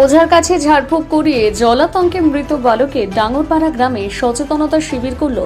ওঝার কাছে ঝাড়ফুঁক করিয়ে জলাতঙ্কে মৃত বালকের ডাঙ্গরপাড়া গ্রামে সচেতনতা শিবির করল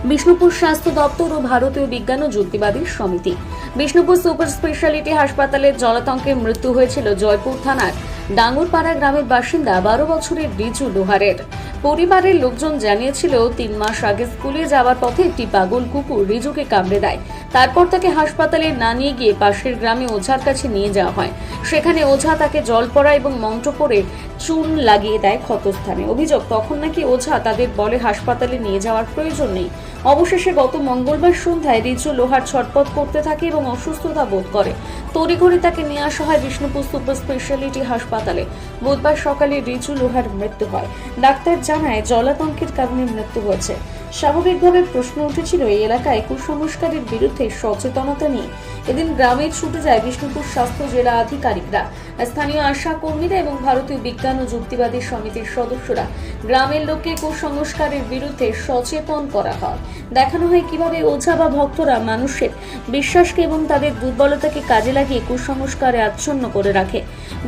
বিষ্ণুপুর স্বাস্থ্য দপ্তর ও ভারতীয় বিজ্ঞান ও যুক্তিবাদী সমিতি। বিষ্ণুপুর সুপার স্পেশালিটি হাসপাতালে জলাতঙ্কে মৃত্যু হয়েছিল জয়পুর থানার ডাঙ্গরপাড়া গ্রামের বাসিন্দা 12 বছরের রিজু লোহারের। পরিবারের লোকজন জানিয়েছিল 3 মাস আগে স্কুলে যাওয়ার পথে একটি পাগল কুকুর রিজুকে কামড়ে দেয়। তারপর তাকে হাসপাতালে না নিয়ে গিয়ে পাশের গ্রামে ওঝার কাছে নিয়ে যাওয়া হয়। সেখানে ওঝা তাকে জল পড়া এবং মন্ত্র পড়ে চুন লাগিয়ে দেয় ক্ষতস্থানে। অভিযোগ, তখন নাকি ওঝা তাদের বলে হাসপাতালে নিয়ে যাওয়ার প্রয়োজন নেই। অবশেষে গত মঙ্গলবার সন্ধ্যায় রিজু লোহার ছটপট করতে থাকে এবং অসুস্থতা বোধ করে। তড়িঘড়ি তাকে নিয়ে আসা হয় বিষ্ণুপুর সুপার স্পেশালিটি হাসপাতালে। বুধবার সকালে রিজু লোহার মৃত্যু হয়। ডাক্তার জানায় জলাতঙ্কের কারণে মৃত্যু হয়েছে। স্বাভাবিকভাবে প্রশ্ন উঠেছিল এই এলাকায় কুসংস্কারের বিরুদ্ধে সচেতনতা নিয়ে। এদিন গ্রামে ছুটে যায় বিষ্ণুপুর স্বাস্থ্য জেলা আধিকারিকরা, স্থানীয় আশা কর্মীরা এবং ভারতীয় বিজ্ঞান ও যুক্তিবাদী সমিতির সদস্যরা। গ্রামের লোককে কুসংস্কারের বিরুদ্ধে সচেতন করা হয়। দেখানো হয় কিভাবে ওঝা বা ভক্তরা মানুষের বিশ্বাসকে এবং তাদের দুর্বলতাকে কাজে লাগিয়ে কুসংস্কারে আচ্ছন্ন করে রাখে।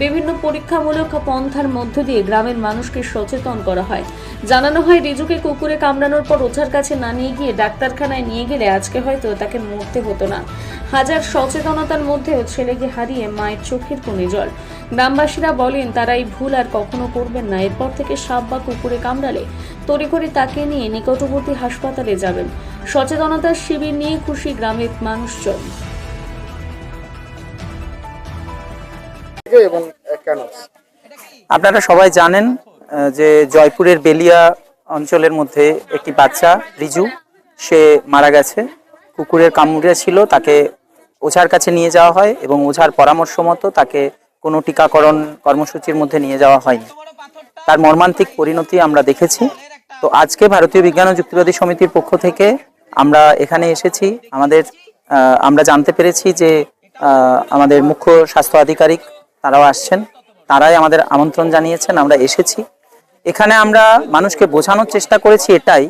বিভিন্ন পরীক্ষামূলক পন্থার মধ্য দিয়ে গ্রামের মানুষকে সচেতন করা হয়। জানানো হয় রিজুকে কুকুরে কামড়ানোর পর ওঝার কাছে না নিয়ে গিয়ে ডাক্তারখানায় নিয়ে গেলে আজকে হয়তো তাকে মরতে হতো না। হাজার সচেতনতার মধ্যেও ছেলেকে হারিয়ে মায়ের চোখের কোণে জল। গ্রামবাসীরা বলেন তারা এই ভুল আর কখনো করবেন না। এরপর থেকে সাপ বা কুকুরে কামড়ালে তড়িঘড়ি তাকে নিয়ে নিকটবর্তী হাসপাতালে যাবেন। সচেতনতার শিবির নিয়ে খুশি গ্রামের মানুষজন। আপনারা সবাই জানেন যে জয়পুরের বেলিয়া অঞ্চলের মধ্যে একটি বাচ্চা রিজু সে মারা গেছে। কুকুরের কামড়ে ছিল, তাকে ওঝার কাছে নিয়ে যাওয়া হয় এবং ওঝার পরামর্শ মতো তাকে কোনো টিকাকরণ কর্মসূচির মধ্যে নিয়ে যাওয়া হয়নি। তার মর্মান্তিক পরিণতি আমরা দেখেছি। তো আজকে ভারতীয় বিজ্ঞান ও যুক্তিবাদী সমিতির পক্ষ থেকে আমরা এখানে এসেছি। আমরা জানতে পেরেছি যে আমাদের মুখ্য স্বাস্থ্য আধিকারিক তারাও আসছেন, তারাই আমাদের আমন্ত্রণ জানিয়েছেন, আমরা এসেছি। এখানে আমরা মানুষকে বোঝানোর চেষ্টা করেছি এটাই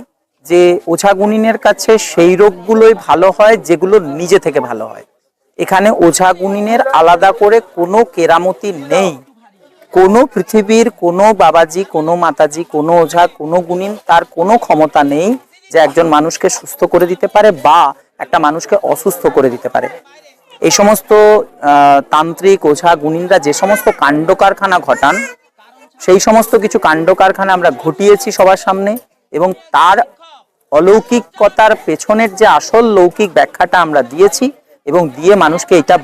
যে ওঝা গুনিনের কাছে সেই রোগগুলোই ভালো হয় যেগুলো নিজে থেকে ভালো হয়। এখানে ওঝা গুনিনের আলাদা করে কোনো কেরামতি নেই। কোনো পৃথিবীর কোনো বাবাজি, কোনো মাতাজি, কোনো ওঝা, কোনো গুনিন তার কোনো ক্ষমতা নেই যে একজন মানুষকে সুস্থ করে দিতে পারে বা একটা মানুষকে অসুস্থ করে দিতে পারে। এই সমস্ত তান্ত্রিক ওঝা গুনিনরা যে সমস্ত কাণ্ড কারখানা ঘটান, সেই সমস্ত কিছু কাণ্ড কারখানা আমরা ঘটিয়েছি সবার সামনে এবং তার অলৌকিকতার পেছনের যে আসল লৌকিক ব্যাখ্যাটা আমরা দিয়েছি এবং দিয়ে মানুষকে এটা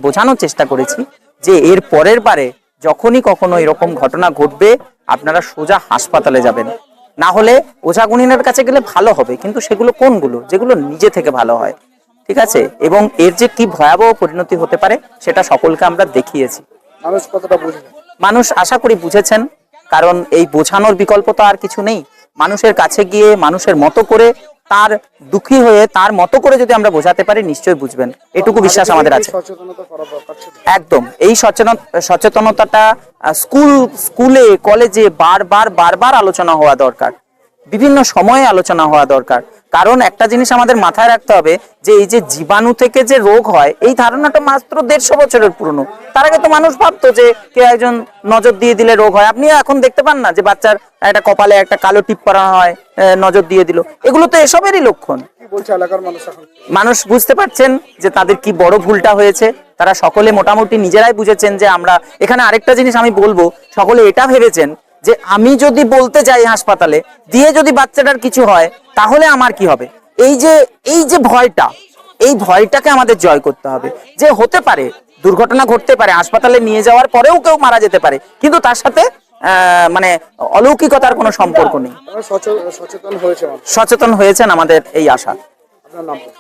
বোঝানোর চেষ্টা করেছি যে এর পরের বারে যখনই কখনো এরকম ঘটনা ঘটবে আপনারা সোজা হাসপাতালে যাবেন। না হলে ওঝা গুনিনের কাছে গেলে ভালো হবে, কিন্তু সেগুলো কোনগুলো? যেগুলো নিজে থেকে ভালো হয়, ঠিক আছে? এবং এর যে কি ভয়াবহ পরিণতি হতে পারে সেটা সকলকে আমরা দেখিয়েছি। মানুষ আশা করি বুঝেছেন, কারণ এই বোঝানোর বিকল্প তো আর কিছু নেই। মানুষের কাছে গিয়ে মানুষের মতো করে তার দুঃখী হয়ে তার মতো করে যদি আমরা বোঝাতে পারি নিশ্চয়ই বুঝবেন, এটুকু বিশ্বাস আমাদের আছে। একদম এই সচেতনতাটা স্কুলে কলেজে বারবার আলোচনা হওয়া দরকার, বিভিন্ন সময়ে আলোচনা হওয়া দরকার। কারণ একটা জিনিস আমাদের মাথায় রাখতে হবে যে এই যে জীবাণু থেকে যে রোগ হয়, এই ধারণাটা মাত্র 150 বছরের পুরনো। তার আগে তো মানুষ ভাবতো যে কেউ একজন নজর দিয়ে দিলে রোগ হয়। আপনি এখন দেখতে পান না যে বাচ্চার একটা কপালে একটা কালো টিপ পরা হয়, নজর দিয়ে দিল। এগুলো তো এসবেরই লক্ষণ। মানুষ বুঝতে পারছেন যে তাদের কি বড় ভুলটা হয়েছে। তারা সকলে মোটামুটি নিজেরাই বুঝেছেন যে আমরা এখানে আরেকটা জিনিস আমি বলবো, সকলে এটা ভেবেছেন যে আমি যদি বলতে যাই হাসপাতালে দিয়ে যদি বাচ্চাটার কিছু হয় তাহলে আমার কি হবে। এই যে ভয়টা, এই ভয়টাকে আমাদের জয় করতে হবে। যে হতে পারে দুর্ঘটনা ঘটতে পারে, হাসপাতালে নিয়ে যাওয়ার পরেও কেউ মারা যেতে পারে, কিন্তু তার সাথে মানে অলৌকিকতার কোনো সম্পর্ক নেই। সচেতন হয়েছেন আমাদের এই আশা।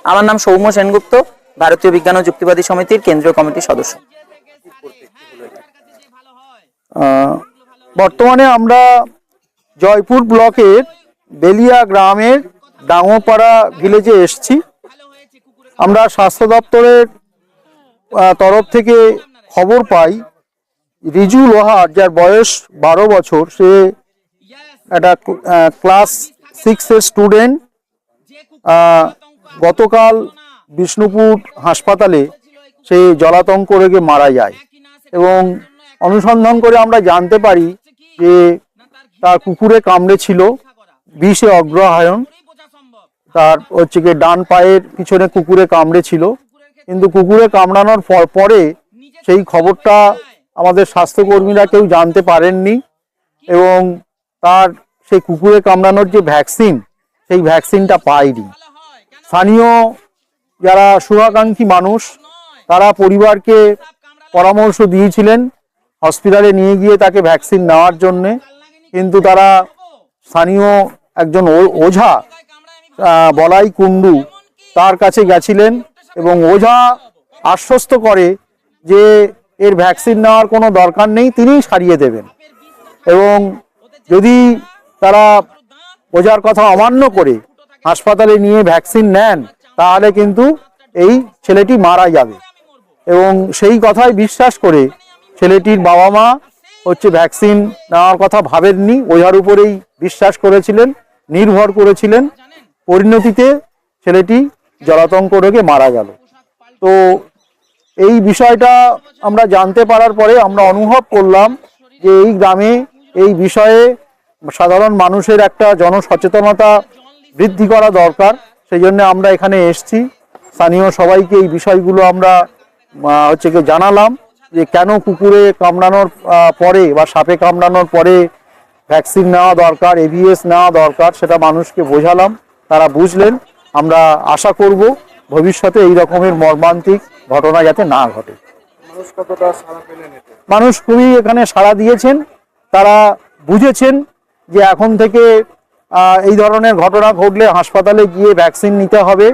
আমার নাম সৌম্য সেনগুপ্ত, ভারতীয় বিজ্ঞান ও যুক্তিবাদী সমিতির কেন্দ্রীয় কমিটির সদস্য। বর্তমানে আমরা জয়পুর ব্লকের বেলিয়া গ্রামের ডাঙ্গরপাড়া ভিলেজে এসেছি। আমরা স্বাস্থ্য দপ্তরের তরফ থেকে খবর পাই রিজু লোহার, যার বয়স 12 বছর, সে একটা ক্লাস 6-এর স্টুডেন্ট। গতকাল বিষ্ণুপুর হাসপাতালে সে জলাতঙ্ক রোগে মারা যায় এবং অনুসন্ধান করে আমরা জানতে পারি যে তার কুকুরে কামড়েছিল, বিষে অগ্রহায়ণ, তার হচ্ছে গিয়ে ডান পায়ের পিছনে কুকুরে কামড়েছিল। কিন্তু কুকুরে কামড়ানোর পরে সেই খবরটা আমাদের স্বাস্থ্যকর্মীরা কেউ জানতে পারেননি এবং তার সেই কুকুরে কামড়ানোর যে ভ্যাকসিন, সেই ভ্যাকসিনটা পায়নি। স্থানীয় যারা শুভাকাঙ্ক্ষী মানুষ তারা পরিবারকে পরামর্শ দিয়েছিলেন হসপিটালে নিয়ে গিয়ে তাকে ভ্যাকসিন নেওয়ার জন্যে, কিন্তু তারা স্থানীয় একজন ওঝা বলাই কুণ্ডু তার কাছে গেছিলেন এবং ওঝা আশ্বস্ত করে যে এর ভ্যাকসিন নেওয়ার কোনো দরকার নেই, তিনিই সারিয়ে দেবেন। এবং যদি তারা ওঝার কথা অমান্য করে হাসপাতালে নিয়ে ভ্যাকসিন নেন তাহলে কিন্তু এই ছেলেটি মারা যাবে। এবং সেই কথাই বিশ্বাস করে ছেলেটির বাবা মা হচ্ছে ভ্যাকসিন নেওয়ার কথা ভাবেননি, ওঝার উপরেই বিশ্বাস করেছিলেন, নির্ভর করেছিলেন। পরিণতিতে ছেলেটি জলাতঙ্ক রোগে মারা গেল। তো এই বিষয়টা আমরা জানতে পারার পরে আমরা অনুভব করলাম যে এই গ্রামে এই বিষয়ে সাধারণ মানুষের একটা জনসচেতনতা বৃদ্ধি করা দরকার। সেই জন্য আমরা এখানে এসেছি, স্থানীয় সবাইকে এই বিষয়গুলো আমরা হচ্ছে কি জানালাম যে কেন কুকুরে কামড়ানোর পরে বা সাপে কামড়ানোর পরে ভ্যাকসিন নেওয়া দরকার, এভিএস নেওয়া দরকার, সেটা মানুষকে বোঝালাম, তারা বুঝলেন। আমরা আশা করব ভবিষ্যতে এই রকমের মর্মান্তিক ঘটনা যাতে না ঘটে। মানুষ খুবই এখানে সাড়া দিয়েছেন, তারা বুঝেছেন যে এখন থেকে এই ধরনের ঘটনা ঘটলে হাসপাতালে গিয়ে ভ্যাকসিন নিতে হবে।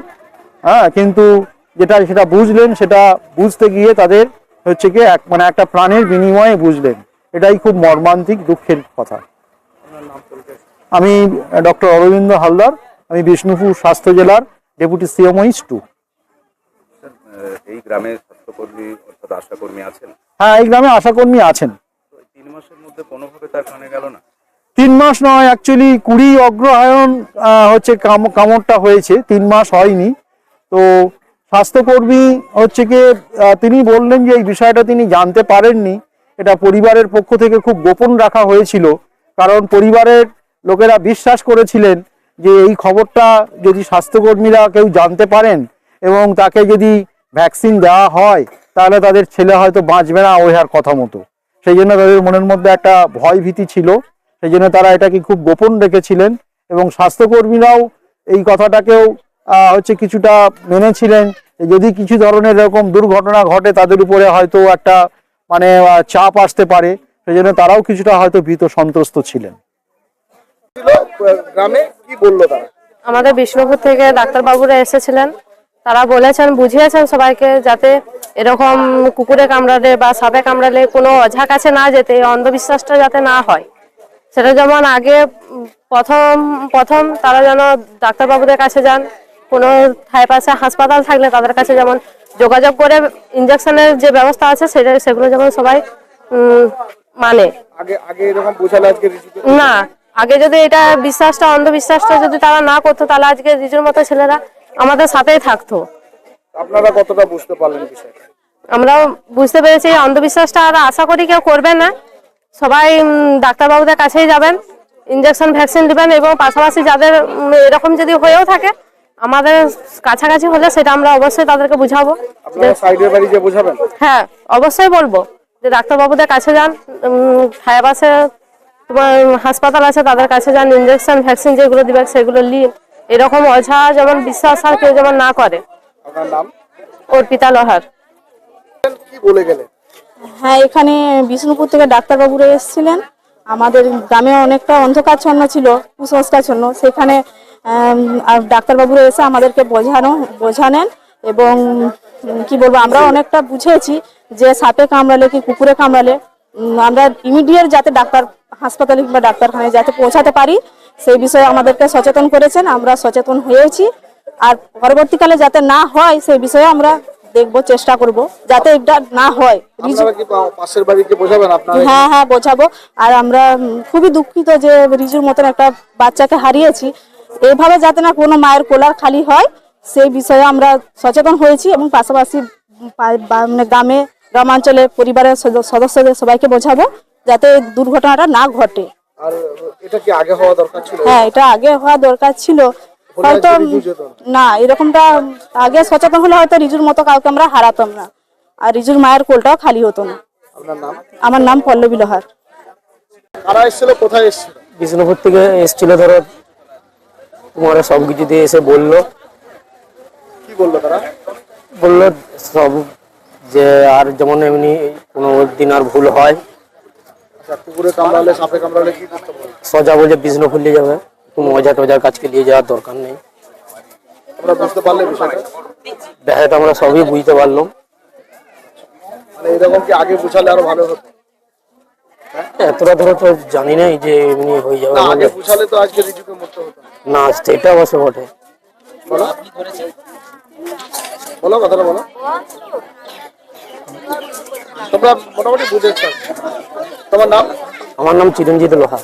কিন্তু সেটা বুঝলেন, সেটা বুঝতে গিয়ে তাদের হচ্ছে কি একটা প্রাণের বিনিময়ে বুঝলেন। এটাই খুব মর্মান্তিক, দুঃখের কথা। আমি ডক্টর অরবিন্দ হালদার, আমি বিষ্ণুপুর স্বাস্থ্য জেলার ডেপুটি সিএমওইস 2। এই গ্রামে স্বাস্থ্যকর্মী অর্থাৎ আশাকর্মী আছেন? হ্যাঁ, এই গ্রামে আশাকর্মী আছেন। 3 মাসের মধ্যে কোনোভাবে তার কানে গেল না? 3 মাস নয়, অ্যাকচুয়ালি 20 অগ্রহায়ণ হচ্ছে কামড়টা হয়েছে, 3 মাস হয়নি। তো স্বাস্থ্যকর্মী হচ্ছে কি তিনি বললেন যে এই বিষয়টা তিনি জানতে পারেননি, এটা পরিবারের পক্ষ থেকে খুব গোপন রাখা হয়েছিল। কারণ পরিবারের লোকেরা বিশ্বাস করেছিলেন যে এই খবরটা যদি স্বাস্থ্যকর্মীরা কেউ জানতে পারেন এবং তাকে যদি ভ্যাকসিন দেওয়া হয় তাহলে তাদের ছেলে হয়তো বাঁচবে না ওহার কথা মতো। সেই জন্য তাদের মনের মধ্যে একটা ভয় ভীতি ছিল, সেই জন্য তারা এটাকে খুব গোপন রেখেছিলেন এবং স্বাস্থ্যকর্মীরাও এই কথাটাকেও হচ্ছে কিছুটা মেনেছিলেন। যদি কিছু ধরনের এরকম দুর্ঘটনা ঘটে তাদের উপরে হয়তো একটা চাপ আসতে পারে, সেই জন্য তারাও কিছুটা হয়তো ভীত সন্ত্রস্ত ছিলেন। গ্রামে কি বললো তারা? আমাদের বিষ্ণুপুর থেকে ডাক্তারবাবুরা এসেছিলেন, তারা বলেছেন, বুঝিয়েছেন সবাইকে যাতে এরকম কুকুরে কামড়ালে বা সাপে কামড়ালে কোনো অঝা কাছে না যেতে, অন্ধবিশ্বাসটা যাতে না হয়। সেটা যেমন আগে প্রথম তারা যেন ডাক্তারবাবুদের কাছে যান, কোনো ঠায় পাশে হাসপাতাল থাকলে তাদের কাছে যেমন যোগাযোগ করে ইঞ্জেকশনের যে ব্যবস্থা আছে সেগুলো যেমন সবাই মানে। আগে এরকম বোঝালে আজকে না, আগে যদি এটা বিশ্বাসটা, অন্ধবিশ্বাসটা যদি তারা না করতো তাহলে আজকে রিজুর মতো ছেলেরা আমাদের সাথেই থাকতো। আপনারা কতটা বুঝতে পারলেন বিষয়টা? আমরাও বুঝতে পেরেছি অন্ধবিশ্বাসটা আর আশা করি কেউ করবে না। সবাই ডাক্তারবাবুদের কাছেই যাবেন, ইঞ্জেকশন ভ্যাকসিন দিবেন এবং পাশাপাশি যাদের এরকম যদি হয়েও থাকে আমাদের কাছাকাছি হলে সেটা আমরা অবশ্যই তাদেরকে বুঝাবো। সাইডের বাড়ি যে বোঝাবেন? হ্যাঁ, অবশ্যই বলবো যে ডাক্তারবাবুদের কাছে যান, ঠায় পাশে তোমার হাসপাতাল আছে তাদের কাছে যান, ইঞ্জেকশন ভ্যাকসিন যেগুলো দিবে সেগুলো নিন। এরকম অঝা যেমন বিশ্বাস আর কেউ যেমন না করে। আপনার নাম? অর্পিতা লোহার। কি বলে গেলেন? হ্যাঁ, এখানে বিষ্ণুপুর থেকে ডাক্তারবাবুরা এসেছিলেন। আমাদের গ্রামে অনেকটা অন্ধকারচ্ছন্ন ছিল, কুসংস্কারচ্ছন্ন, সেখানে ডাক্তারবাবুরা এসে আমাদেরকে বোঝানেন এবং কি বলবো, আমরা অনেকটা বুঝেছি যে সাপে কামড়ালে কি কুকুরে কামড়ালে আমরা ইমিডিয়েট যাতে হাসপাতালে কিংবা ডাক্তারখানায় যাতে পৌঁছাতে পারি সেই বিষয়ে আমাদেরকে সচেতন করেছেন। আমরা সচেতন হয়েছি, আর পরবর্তীকালে যাতে না হয় সেই বিষয়ে আমরা দেখবো, চেষ্টা করব যাতে এটা না হয়। পাশের বাড়িকে বোঝাবেন আপনারা? হ্যাঁ, বোঝাবো। আর আমরা খুবই দুঃখিত যে রিজুর মতন একটা বাচ্চাকে হারিয়েছি। এইভাবে যাতে না কোনো মায়ের কোলার খালি হয় সেই বিষয়ে আমরা সচেতন হয়েছি এবং পাশাপাশি গ্রামে গ্রামাঞ্চলে পরিবারের সদস্যদের সবাইকে বোঝাবো যাতে দুর্ঘটনাটা না ঘটে। আর এটা কি আগে হওয়া দরকার ছিল? হ্যাঁ, এটা আগে হওয়া দরকার ছিল, হয়তো রিজু যেত না। না এরকমটা আগে সচেতন হলে হয়তো রিজুর মতো কাউকে আমরা হারাতাম না, আর রিজুর মায়ের কোলটাও খালি হতো না। আপনার নাম? আমার নাম পল্লবী লোহার। কারা এসেছিল, কোথায় এসেছিল? বিষ্ণুপুর থেকে এসেছিল, ধরো তোমার সব কিছু দিয়ে এসে বললো কি বললো তারা? সব যে আর যেমন এমনি কোনো দিন আর ভুল হয় আচ্ছা, কুকুরে কামড়ালে, সাপে কামড়ালে কি করতে বলে? সোজা বলছে বিষ্ণুপুর নিয়ে যাবে, কোনো ওঝা টোঝার কাছকে নিয়ে যাওয়ার দরকার নেই। আমরা বুঝতে পারলে বিষয়টা, ব্যাপারটা আমরা সবই বুঝতে পারলাম। মানে এরকম কি আগে বুঝালে আরো ভালো হতো? এতটা ধরো তো জানি নাই যে এমনি হয়ে যাবে না, আগে বলে। বুঝালে তো আজকে রিজুকে মরতে হতো না। না, সেটা অবশ্য বটে। বলো বলো, কথাটা বলো। তোমরা মোটামুটি বুঝেছ। তোমার নাম? আমার নাম চিরঞ্জিত লোহা।